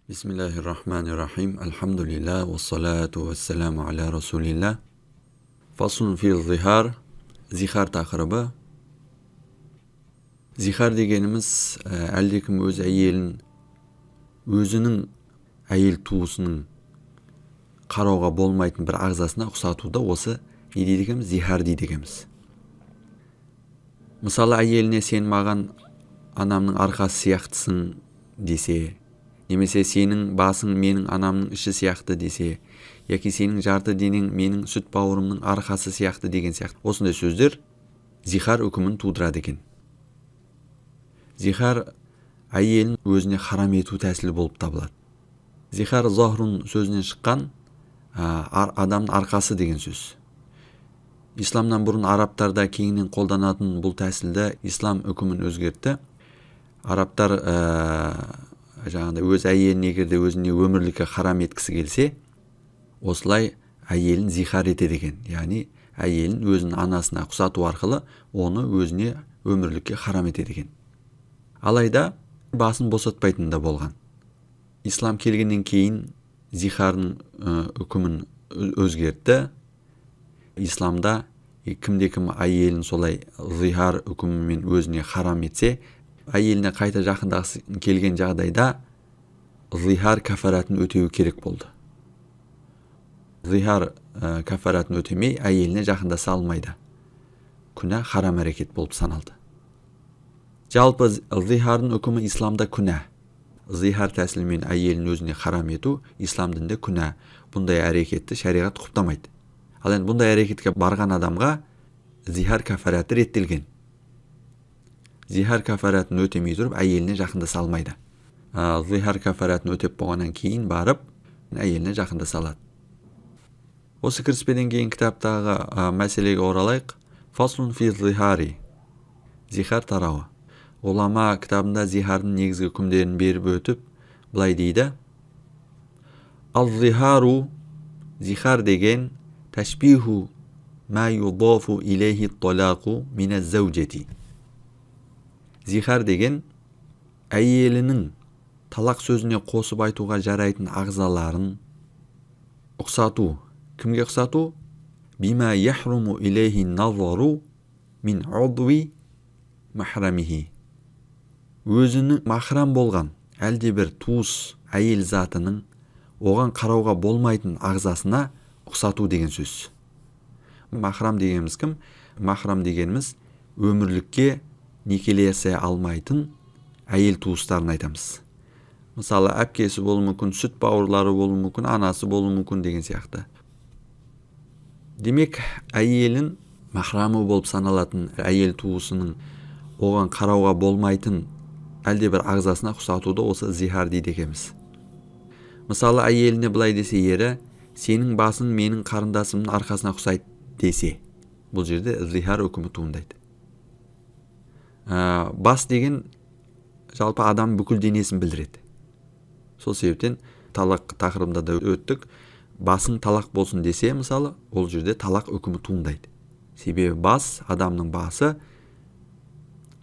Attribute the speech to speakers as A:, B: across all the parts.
A: Bismillahirrahmanirrahim. Elhamdülillah ve salatu ve selamu ala Resulillah. Faslun fil zihar. Zihar taqırıbı. Zihar degenimiz әлдекім өз әйелін өзінің әйел туысының қарауға болмайтын бір ағзасына ұқсатуда осы не дейді екенбіз? Зихар дейді екенбіз. Мысалы әйеліне сен маған анамның арқасы сияқтысың десе, немесе сенің басың менің анамның іші сияқты десе, яки сенің жарты денең менің сүт бауырымның арқасы сияқты деген сияқты. Осындай сөздер зихар үкімін тудырады екен. Зихар әйелін өзіне харам ету тәсілі болып табылады. Зихар захрун сөзінен шыққан адамның арқасы деген сөз. Исламнан бұрын арабтарда кеңінен қолданатын бұл тәсілді ислам үкімін өзгертті. Арабтар жаңағыдай өз әйелін егерде өзіне өмірлікке харам еткісі келсе, осылай әйелін зихар етеді екен. Яғни әйелін өзінің анасына ұқсату арқылы оны өзіне өмірлікке харам етеді екен. Алайда басын босатпайтын да болған. Ислам келгеннен кейін зихардың үкімін өзгертті. Исламда кімде-кім әйелін солай зихар үкімімен өзіне харам етсе, әйеліне қайта жақындағысы келген жағдайда зихар кафаратын өтеуі керек болды. Зихар кафаратын өтемей әйеліне жақындаса алмайды. Күнә харам әрекет болып саналды. Жалпы зихардың үкімі исламда күнә. Зихар тәсілімен әйелін өзіне харам ету ислам дінінде күнә. Бұндай әрекетті шариғат құптамайды. Ал енді бұндай әрекетке барған адамға зихар кафараты реттелген. Зихар кафаратын өтемей тұрып әйеліне жақындаса алмайды. Зихар кафаратын өтеп болғаннан кейін барып әйеліне жақындаса алады. Осы кіріспеден кейін кітаптағы мәселеге оралайық. Фаслун фи зихари. Зихар тарауы. Ғұлама кітабында зихардың негізгі үкімдерін беріп өтіп, былай дейді: Ал-зихару, зихар деген ташбиху ма юдафу илейхи талақу мина зәужети. Зихар деген әйелінің талақ сөзіне қосып айтуға жарайтын ағзаларын ұқсату. Кімге ұқсату? Бима яхруму илейхи назару мин удви махрамихи. Өзінің махрам болған әлде бір туыс әйел затының оған қарауға болмайтын ағзасына ұқсату деген сөз. Махрам дегеніміз кім? Махрам дегеніміз өмірлікке некелесе алмайтын әйел туыстарын айтамыз. Мысалы, әпкесі болуы мүмкін, сүт бауырлары болуы мүмкін, анасы болуы мүмкін деген сияқты. Демек, әйелін махрамы болып саналатын әйел туысының оған қарауға болмайтын әлде бір ағзасына ұқсатуды осы зихар дейді екенбіз. Мысалы, әйеліне былай десе ері, сенің басың менің қарындасымның арқасына ұқсайды десе, бұл жерде зихар үкімі туындайды. Бас деген жалпы адам бүкіл денесін білдіреді. Сол себептен талақ тақырыбында да өттік. Басың талақ болсын десе, мысалы, ол жерде талақ үкімі туындайды. Себебі бас, адамның басы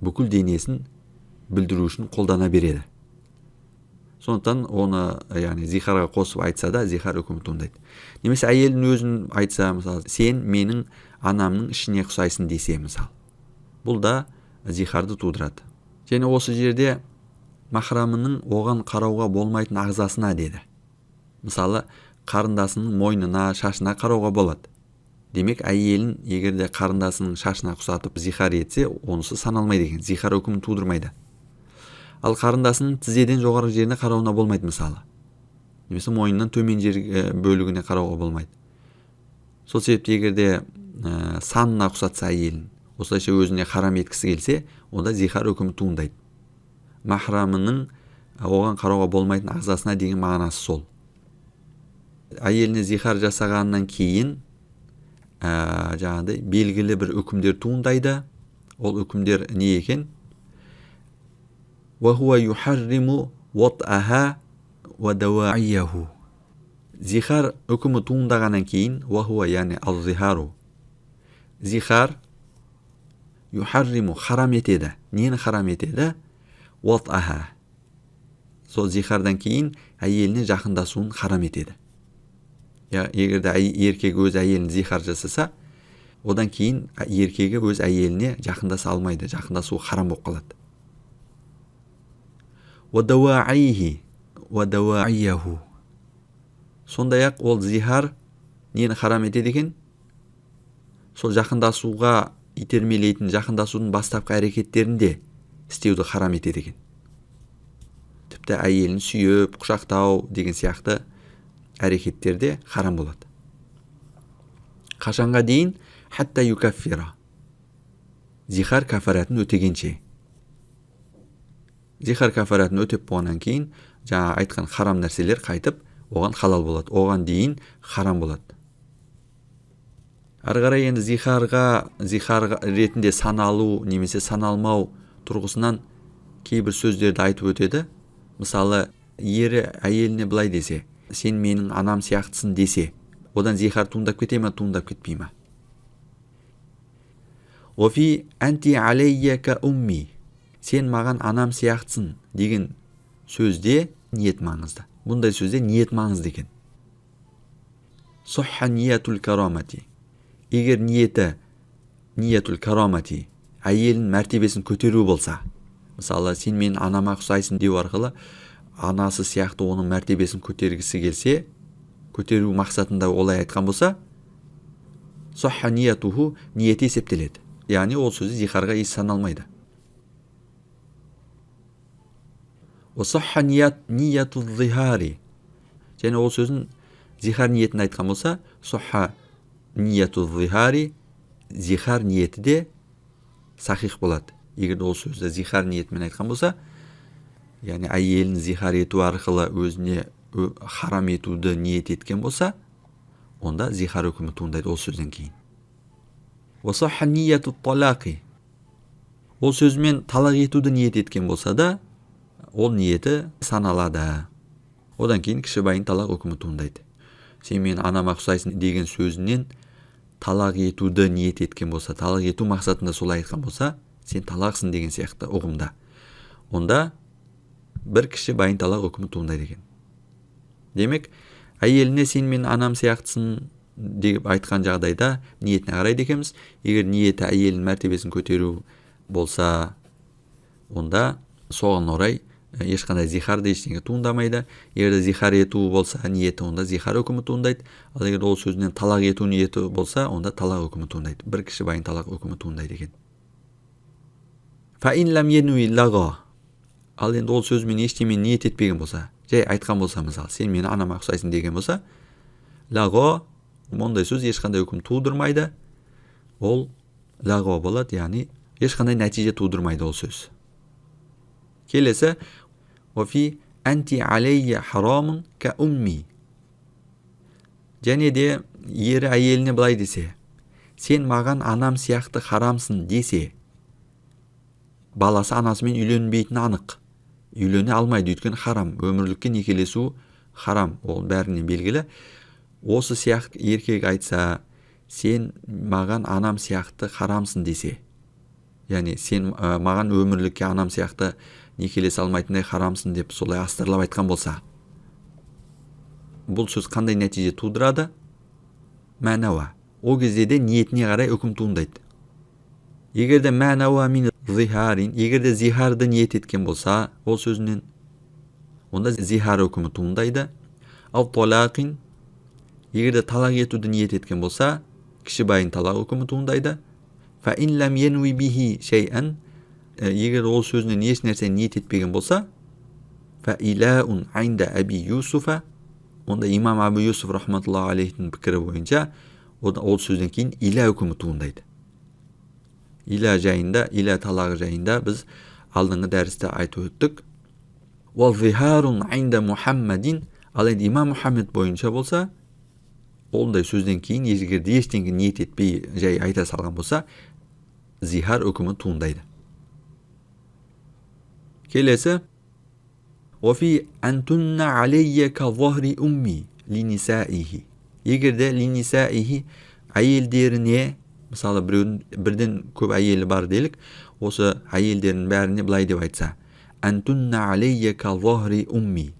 A: бүкіл денесін білдіру үшін қолдана береді. Сондықтан оны зихарға қосып айтса да зихар үкімі туындайды. Немесе әйелдің өзін айтса, мысалы, сен менің анамның ішіне ұқсайсың десе, мысалы, бұл да зихарды тудырады. Және осы жерде махрамының оған қарауға болмайтын ағзасына деді. Мысалы, қарындасының мойнына, шашына қарауға болады. Демек, әйелін егерде қарындасының шашына ұқсатып зихар етсе, онысы саналмайды екен. Зихар үкімін тудырмайды. Ал қарындасының тізеден жоғары жеріне қарауына болмайды, мысалы. Немесе мойнынан төмен жер бөлігіне қарауға болмайды. Сол себепті егерде санына ұқсатса әйелін, осылайша өзіне харам еткісі келсе, онда зихар үкімі туындайды. Махрамының оған қарауға болмайтын ағзасына деген мағынасы сол. Әйеліне зихар жасағаннан кейін белгілі бір үкімдер туындайды. Ол үкімдер не екен? وَهُوَ يُحَرِّمُ وَطْأَهَا وَدَوَاعِيَهُ. Зихар үкімі туындағаннан кейін, وَهُوَ яғни ал-зихару. Зихар юхарриму харам етеді. Нені харам етеді? وَطْأَهَا. сол зихардан кейін әйеліне жақындасуын харам етеді. Егерде еркек өз әйелін зихар жасаса, одан кейін еркегі өз әйеліне жақындаса алмайды, жақындасуы харам болып қалады. Уадауаияху. Сондай-ақ ол зихар нені харам етеді екен? Сол жақындасуға итермелейтін, жақындасудың бастапқы әрекеттерінде істеуді харам етеді екен. Тіпті әйелін сүйіп, құшақтау деген сияқты әрекеттерде харам болады. Қашанға дейін? Хатта юкаффира. Зихар кафаратын өтегенше. Зихар кафаратын өтеп болғаннан кейін, жаңа айтқан харам нәрселер қайтып, оған халал болады. Оған дейін харам болады. Ары қарай енді зихар ретінде саналу немесе саналмау тұрғысынан кейбір сөздерді айтып өтеді. Мысалы, ері әйеліне былай десе, сен менің анам сияқтысың десе, одан зихар туындап кете ме, туындап кетпей ме? Офи анти алейя ка умми. Сен маған анам сияқтысың деген сөзде ниет маңызды. Бұндай сөзде ниет маңызды екен. Сохха ниятул карамати. Егер ниятул карамати әйелдің мәртебесін көтеру болса, мысалы, сен мен анама ұқсайсың деу арқылы анасы сияқты оның мәртебесін көтергісі келсе, көтеру мақсатында олай айтқан болса, сохха ниятуху, ниеті есептеледі. Яғни ол сөзі зихарға еш саналмайды. Сохха ниятул зихари. Және ол сөзін зихар ниетін айтқан болса, сохха ниятул зихари, зихар ниеті де сахих болады. Егер ол сөзді зихар ниетімен айтқан болса, яғни әйелін зихар ету арқылы өзіне харам етуді ниет еткен болса, онда зихар үкімі туындайды ол сөзден кейін. Сохха ниятул талақи. Ол сөзмен талақ етуді ниет еткен болса да, ол ниеті саналады. Одан кейін кішібайын талақ үкімі туындайды. Сен мен анама ұқсайсың деген сөзінен талақ етуді ниет еткен болса, талақ ету мақсатында солай айтқан болса, сен талақсың деген сияқты ұғымда. Онда бір кішібайын талақ үкімі туындайды екен. Демек, әйеліне сен мен анам сияқтысың деп айтқан жағдайда ниетіне қарайды екенбіз. Егер ниеті әйелдің мәртебесін көтеру болса, онда соған орай ешқандай зихарды ештеңе туындамайды. Егер зихар ету болса ниеті, онда зихар үкімі туындайды. Ал егер ол сөзінен талақ ету ниеті болса, онда талақ үкімі туындайды. Бір кішібайын талақ үкімі туындайды екен. Фаин лам енуи лага. Ал енді ол сөзімен ештеме ниет етпеген болса, жай айтқан болса, мысалы, сен мені анама ұқсайсың деген болса, лага, ондай сөз ешқандай үкім тудырмайды. Ол лага болады, яғни ешқандай нәтиже тудырмайды ол сөз. Келесі, офи анти алейя харамун ка умми. Және де ері әйеліне былай десе, сен маған анам сияқты харамсың десе, баласы анасымен үйленбейтіні анық. Үйлене алмайды, өйткені харам. Өмірлікке некелесу харам. Ол бәрінен белгілі. Осы сияқты еркек айтса, сен маған анам сияқты харамсың десе, яғни сен маған өмірлікке анам сияқты некелесе алмайтындай харамсың деп солай астарлап айтқан болса, бұл сөз қандай нәтиже тудырады? Мәнауа. Ол кезде де ниетіне қарай үкім туындайды. Егерде мәнауа мин зихарин, егерде зихарды ниет еткен болса, ол сөзінен, онда зихар үкімі туындайды. Ал талақин, егерде талақ етуді ниет еткен болса, кішібайын талақ үкімі туындайды. Фа ин лам енуи бихи шей'ан, егер ол сөзінен еш нәрсе ниет етпеген болса, фа илаун айнда аби Юсуфа, онда имам Абу Юсуф рахматуллаху алейхтің пікірі бойынша, ол сөзден кейін иля үкімі туындайды. Иля жайында, иля талағы жайында біз алдыңғы дәрісте айтып өттік. Уал зихарун айнда Мухаммадин, ал енді имам Мухаммед бойынша болса, ондай сөзден кейін егерде ештеңе ниет етпей жай айта салған болса, зихар үкімі туындайды. Келесі, офи антунна алейя ка захри умми линисаихи. Егерде линисаихи әйелдеріне, мысалы бірден көп әйелі бар делік, осы әйелдерінің бәріне былай деп айтса, антунна алейя ка зохри умми.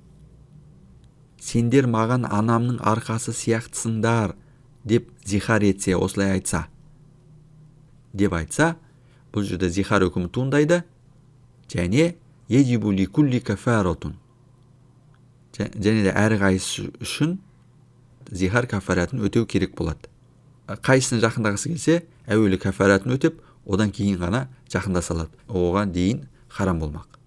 A: Сендер маған анамның арқасы сияқтысыңдар деп зихар етсе, осылай айтса, деп айтса, бұл жерде зихар үкімі туындайды. Және ежибу ли кулли кафаратун. Және де әрқайсысы үшін зихар кафаратын өтеу керек болады. Қайсысын жақындағысы келсе, әуелі кафаратын өтеп, одан кейін ғана жақындаса алады. Оған дейін харам болмақ.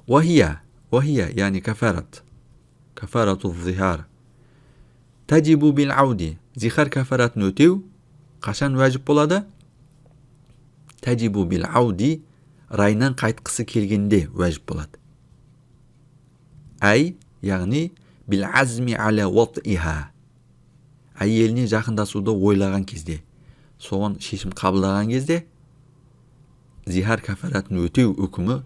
A: Вахия, яғни кафарат. Кафарату зихар. Таджибу бил ауди. Зихар кафаратын өтеу қашан уәжіп болады? Таджибу бил ауди. Райынан қайтқысы келгенде уәжіп болады. Әй, яғни бил азми аля ватиха. Әйеліне жақындасуды ойлаған кезде, соған шешім қабылдаған кезде, зихар кафаратын өтеу үкімі,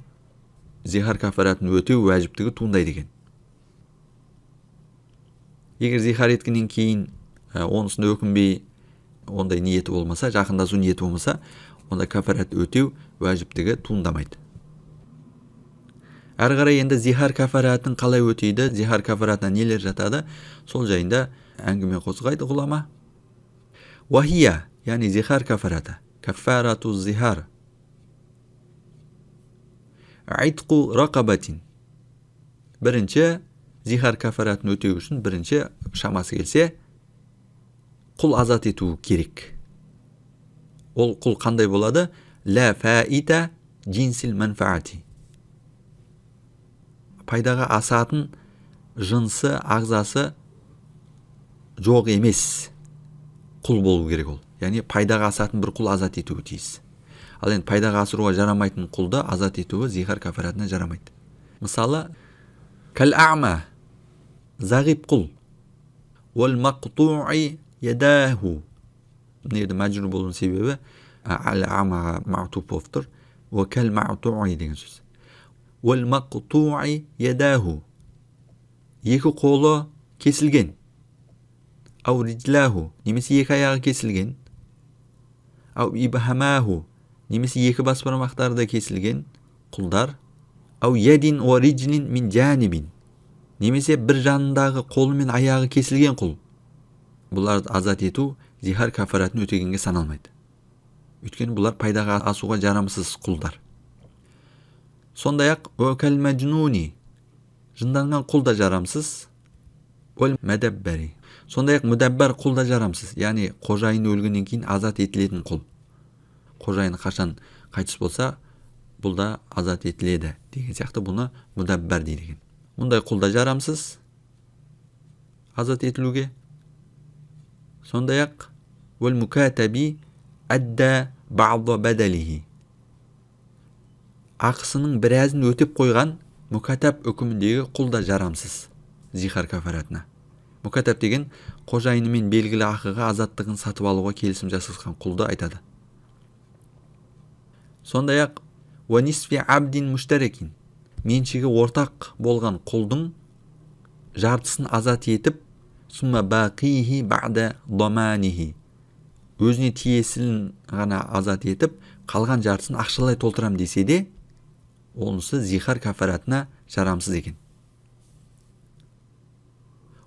A: зихар кафаратын өтеу уәжіптігі туындайды екен. Егер зихар еткеннен кейін онысында өкінбей, ондай ниеті болмаса, жақындасу ниеті болмаса, онда кафарат өтеу уәжіптігі туындамайды. Әрі қарай енді зихар кафаратын қалай өтейді, зихар кафаратына нелер жатады, сол жайында әңгіме қозғайды ғұлама. Вахия, яғни зихар кафараты. Кафарату зихар. Айтқу рақабатин. Бірінші, зихар кафаратын өтеу үшін бірінші шамасы келсе, құл азат ету керек. Ол құл қандай болады? Ла фаита джинсил манфаати. Пайдаға асатын жынсы, ағзасы жоқ емес құл болу керек ол. Яғни пайдаға асатын бір құл азат етуі тиіс. Ал енді пайдаға асыруға жарамайтын құлды азат етуі зихар кафаратына жарамайды. Мысалы, кәл-аъма, зағип құл. Уәл мақту'i ядаху. Мынерді мәжрур болуының себебі әл-аъмаға мағтуп болып тұр. Уә кәл-мақту'i деген сөз. Уәл мақту'i ядаху. Екі қолы кесілген. Ау риджлаху, немесе екі аяғы кесілген. Ау ибхамаху, немесе екі бас бармақтары кесілген құлдар. Ау ядин уа риджлин мин жанибин, немесе бір жанындағы қолы мен аяғы кесілген құл. Бұларды азат ету зихар кафаратын өтегенге саналмайды. Өйткені бұлар пайдаға асуға жарамсыз құлдар. Сондай-ақ уәкәл мәжнуни, жынданған құл да жарамсыз. Уәл мәдәббәри, сондай-ақ мүдәббәр құл да жарамсыз. Яғни қожайын өлгеннен кейін азат етілетін құл. Қожайын қашан қайтыс болса, бұл да азат етіледі деген сияқты, бұны мүдәббәр дейді. Мұндай құл да жарамсыз азат етілуге. Сондай-ақ уәл мүкәтәби әддә бa'да бәдәлихи, ақысының біразын өтеп қойған мүкәтәб үкіміндегі құл да жарамсыз зихар кафаратына. Мүкәтәб деген қожайынымен белгілі ақыға азаттығын сатып алуға келісім жасасқан құлды айтады. Сондай-ақ уәнисфи абдин мүштәрекин, меншігі ортақ болған құлдың жартысын азат етіп, сумма бақихи бa'да даманихи, өзіне тиесілін ғана азат етіп, қалған жартысын ақшалай толтырам десе де, онысы зихар кафаратына жарамсыз екен.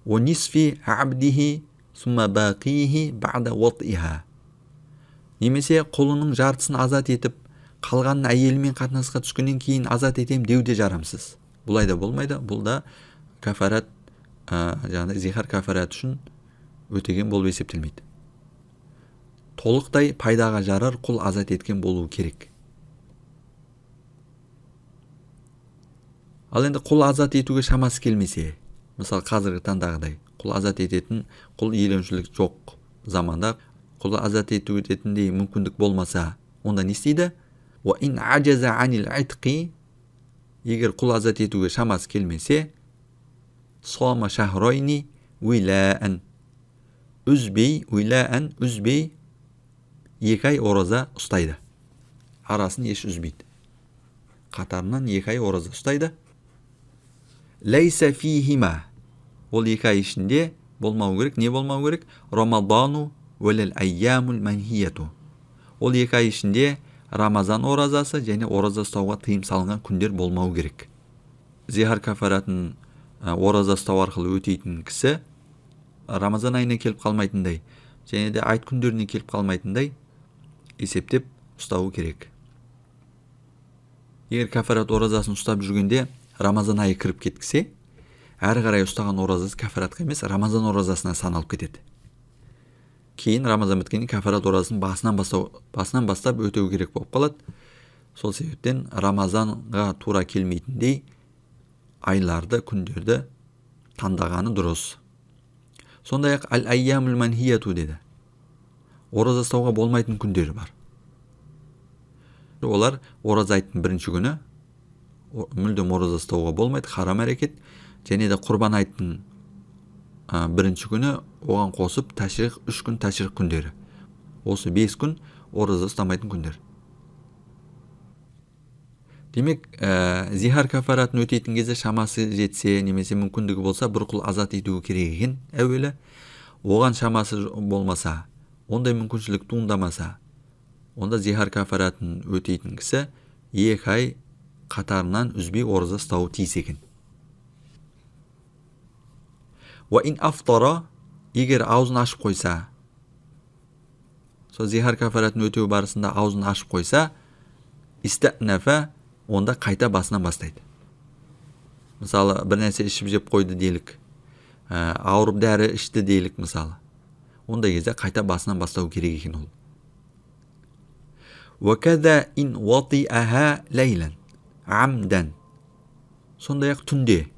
A: Уәнисфи абдихи сумма бақихи бa'да ватиха, немесе құлының жартысын азат етіп, қалғанын әйелімен қатынасқа түскеннен кейін азат етем деуде жарамсыз. Бұлай да болмайды. Бұл да кафарат, жаңағыдай зихар кафарат үшін өтеген болып есептелмейді. Толықтай пайдаға жарар құл азат еткен болуы керек. Ал енді құл азат етуге шамасы келмесе, мысалы қазіргі таңдағыдай құл азат ететін, құл иеленушілік жоқ заманда құл азат ететіндей мүмкіндік болмаса, онда не істейді? وَإِنْ عَجَزَ عَنِ الْعِتْقِ, егер құл азат етуге шамасы келмесе, صَامَ شَهْرَيْنِ وِلَاءً, үзбей 2 ай ораза ұстайды. Арасын еш үзбейді. Қатарынан 2 ай ораза ұстайды. لَيْسَ فِيهِمَا, ол 2 ай ішінде болмау керек. Не болмау керек? Рамадану вәләл айямул манхияту. Ол 2 ай ішінде Рамазан оразасы және ораза ұстауға тыйым салынған күндер болмау керек. Зихар кафаратын ораза ұстау арқылы өтейтін кісі Рамазан айына келіп қалмайтындай және де айт күндеріне келіп қалмайтындай есептеп ұстауы керек. Егер кафарат оразасын ұстап жүргенде Рамазан айы кіріп кеткісе, әрі қарай ұстаған оразасы кафаратқа емес, Рамазан оразасына саналып кетеді. Кейін Рамазан біткенде кафарат оразасын басынан бастап өтеу керек болып қалады. Сол себептен Рамазанға тура келмейтіндей айларды, күндерді таңдағаны дұрыс. Сондай-ақ әл-айямул манхияту деді. Ораза ұстауға болмайтын күндері бар. Олар ораза айттың бірінші күні мүлдем ораза ұстауға болмайды, харам әрекет, және де құрбан айттың бірінші күні оған қосып тәшрих 3 күн тәшрих күндері. Осы 5 күн ораза ұстамайтын күндер. Демек, зихар кафаратын өтейтін кезде шамасы жетсе, немесе мүмкіндігі болса, бір құл азат етуі керек екен әуелі. Оған шамасы болмаса, ондай мүмкіншілік туындамаса, онда зихар кафаратын өтейтін кісі 2 ай қатарынан үзбей ораза ұстауы тиіс екен. Ва ин афтара, егер аузын ашып қойса, сол зихар кафаратын өтеу барысында аузын ашып қойса, истәнафа, онда қайта басынан бастайды. Мысалы, бір нәрсе ішіп жеп қойды делік, ауырып дәрі ішті делік мысалы. Онда кезде қайта басынан бастау керек екен ол. Ва кәза ин ватиаха лейлан амдан. Сондай-ақ түнде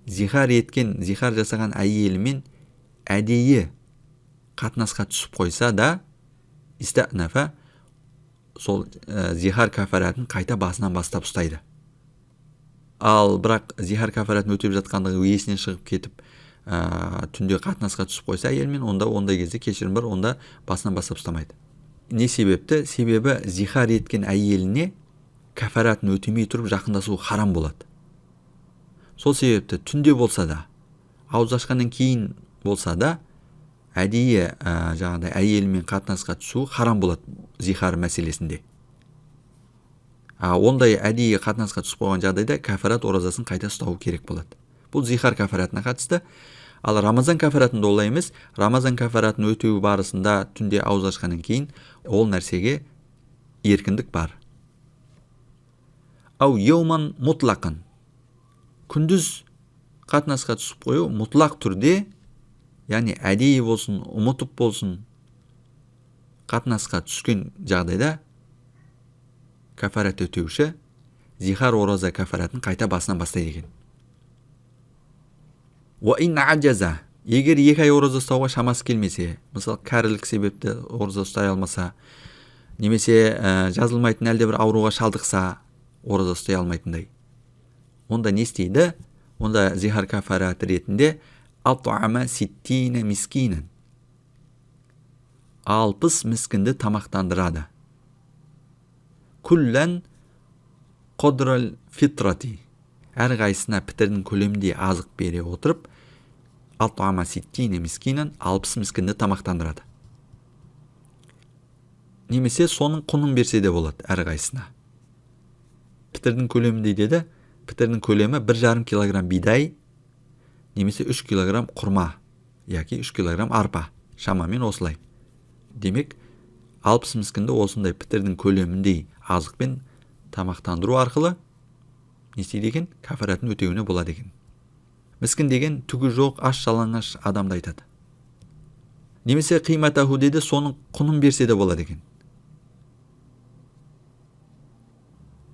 A: зихар жасаған әйелімен әдейі қатынасқа түсіп қойса да, истәнафа, сол зихар кафаратын қайта басынан бастап ұстайды. Ал бірақ зихар кафаратын өтеп жатқандығы есінен шығып кетіп, түнде қатынасқа түсіп қойса әйелмен, ондай кезде кешірім бар, онда басынан бастап ұстамайды. Не себепті? Себебі зихар еткен әйеліне кафаратын өтемей тұрып жақындасу харам болады. Сол себепті түнде болса да, ауыз ашқаннан кейін болса да, әдейі әйелімен қатынасқа түсу харам болады зихар мәселесінде. Ондай әдейі қатынасқа түсіп қойған жағдайда кафарат оразасын қайта ұстау керек болады. Бұл зихар кафаратына қатысты. Ал Рамазан кафаратында олай емес. Рамазан кафаратын өтеу барысында түнде ауыз ашқаннан кейін ол нәрсеге еркіндік бар. Ау еуман мұтлақын. Күндіз қатынасқа түсіп қою мұтлақ түрде, яғни әдейі болсын, ұмытып болсын, қатынасқа түскен жағдайда кафарат өтеуші зихар ораза кафаратын қайта басынан бастайды екен. Ва ин аджаза, егер 2 ай ораза ұстауға шамасы келмесе, мысалы кәрілік себепті ораза ұстай алмаса, немесе жазылмайтын әлде бір ауруға шалдықса, ораза ұстай алмайтындай, онда не істейді? Онда зихар кафараты ретінде ат'ама 60 мискинен, 60 мискінді тамақтандырады. Күллән қодрал фитрати, әрқайсына пітрдің көлемінде азық бере отырып, ат'ама 60 мискинен 60 мискінді тамақтандырады. Немесе соның құнын берсе де болады әрқайсына. Пітрдің көлемінде деді, пітрдің көлемі 1,5 килограмм бидай, немесе 3 килограмм құрма, яки 3 килограмм арпа, шамамен осылай. Демек, 60 мискінді осындай пітрдің көлеміндей азықпен тамақтандыру арқылы не істейді екен? Кафаратын өтеуіне болады екен. Мискін деген түгі жоқ, аш жалаңаш адамды айтады. Немесе қиматаху деді, соның құнын берсе де болады екен.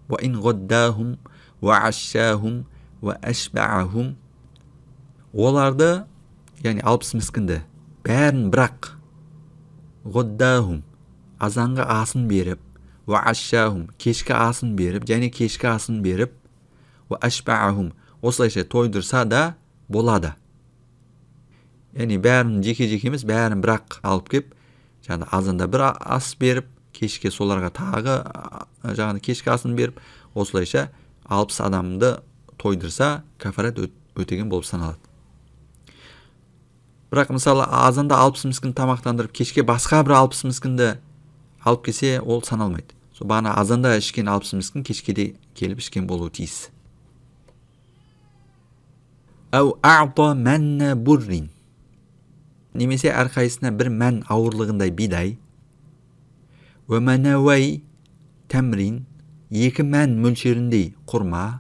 A: Ва ин ғаддахум ва ашшахум ва ашбаахум, оларды, яғни 60 мискінді бәрін бірақ ғаддахум, азанға асын беріп, ва ашшахум, кешкі асын беріп, және кешкі асын беріп, ва ашбаахум, осылайша тойдырса да болады. Яғни бәрін жеке-жеке емес, бәрін бірақ алып кеп, азанда бір ас беріп, кешке соларға тағы кешкі асын беріп, осылайша 60 адамды тойдырса кафарат өтеген болып саналады. Бірақ мысалы азанда 60 мискін тамақтандырып, кешке басқа бір 60 мискінді алып келсе, ол саналмайды. Сол бағана азанда ішкен 60 мискін кешке де келіп ішкен болуы тиіс. Ау а'та манна буррин. Немесе әрқайсына бір мән ауырлығындай бидай. Ва манавай тәмрин, 2 мән мөлшеріндей құрма.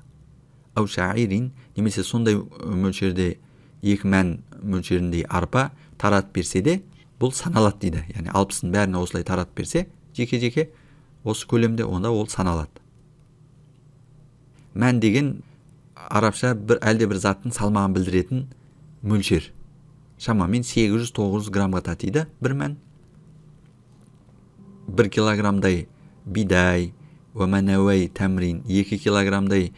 A: Ау шаирин, немесе сондай мөлшерде 2 мән мөлшеріндей арпа таратып берсе де, бұл саналады дейді. Яғни 60-ын бәріне осылай таратып берсе, жеке-жеке осы көлемде, онда ол саналады. Мән деген арабша әлде бір заттың салмағын білдіретін мөлшер. Шамамен 800-900 граммға татиды бір мән. 1 килограммдай бидай, ва манавай тәмрин, 2 килограммдай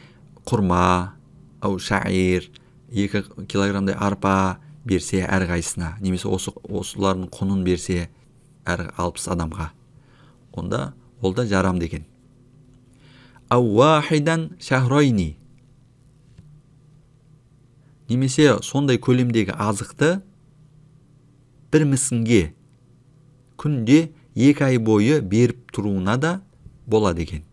A: құрма, ау шаир, 2 килограммдай арпа берсе әрқайсына, немесе осылардың құнын берсе әр 60 адамға, онда ол да жарам деген. Ау вахидан шахройни, немесе сондай көлемдегі азықты бір міскінге күнде 2 ай бойы беріп тұруына да болады екен.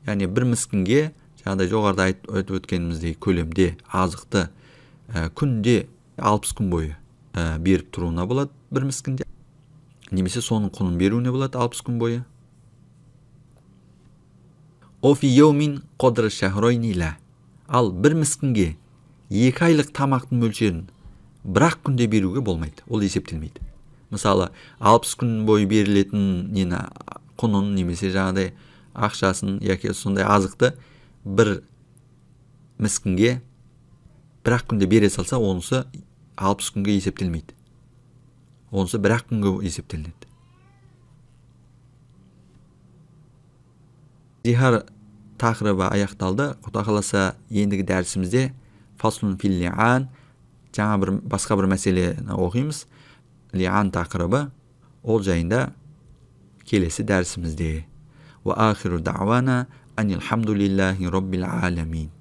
A: Яғни бір міскінге, жаңағыдай жоғарыда айтып өткеніміздей көлемде азықты күнде 60 күн бойы беріп тұруына болады бір міскінде. Немесе соның құнын беруіне болады 60 күн бойы. Офи йоумин қодры шахройни ла. Ал бір міскінге 2 айлық тамақтың мөлшерін бірақ күнде беруге болмайды. Ол есептелмейді. Мысалы, 60 күн бойы берілетін құнын, немесе жаңағыдай ақшасын, яки сондай азықты бір міскінге бірақ күнде бере салса, онысы 60 күнге есептелмейді. Онысы бірақ күнге есептелінеді. Зихар тақырыбы аяқталды. Құда қаласа ендігі дәрісімізде фаслун фил лиан, жаңа басқа бір мәселені оқимыз. Лиан тақырыбы, ол жайында келесі дәрісімізде. Wa akhiru da'wana anil hamdulillahi rabbil alamin.